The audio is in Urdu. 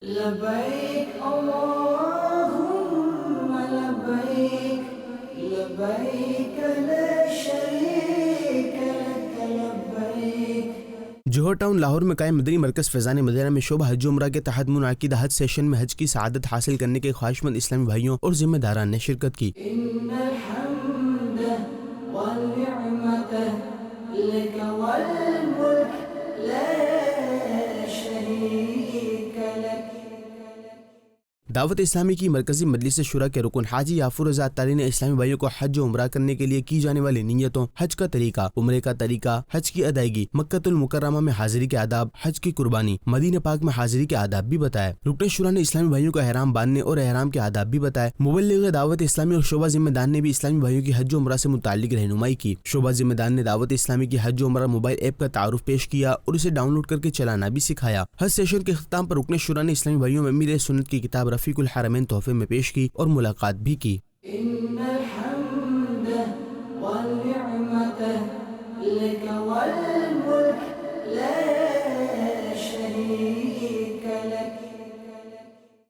لبيك اللهم لبيك لبيك لا شريك لك لبيك۔ جوہر ٹاؤن لاہور میں قائم مدنی مرکز فیضان مدینہ میں شعبہ حج و عمرہ کے تحت منعقدہ حج سیشن میں حج کی سعادت حاصل کرنے کے خواہشمند اسلامی بھائیوں اور ذمہ داران نے شرکت کی۔ ان الحمد والنعمت لك والملك لا شريك لك۔ دعوت اسلامی کی مرکزی مجلس شورا کے رکن حاجی یافور رضا اتاری نے اسلامی بھائیوں کو حج و عمرہ کرنے کے لیے کی جانے والی نیتوں، حج کا طریقہ، عمرے کا طریقہ، حج کی ادائیگی، مکۃ المکرمہ میں حاضری کے آداب، حج کی قربانی، مدینہ پاک میں حاضری کے آداب بھی بتائے۔ رکن شورا نے اسلامی بھائیوں کو احرام باندھنے اور احرام کے آداب بھی بتائے۔ مبلغ دعوت اسلامی اور شعبہ ذمہ دار نے بھی اسلامی بھائیوں کی حج و عمرہ سے متعلق رہنمائی کی۔ شعبہ ذمہ دار نے دعوت اسلامی کی حج و عمرہ موبائل ایپ کا تعارف پیش کیا اور اسے ڈاؤن لوڈ کر کے چلانا بھی سکھایا۔ حج سیشن کے اختتام پر رکن شورا نے اسلامی بھائیوں میں امیر سنت کی کتاب رفیق الحرمین تحفے میں پیش کی اور ملاقات بھی کی۔ ان الحمد والنعمت لك والملك لا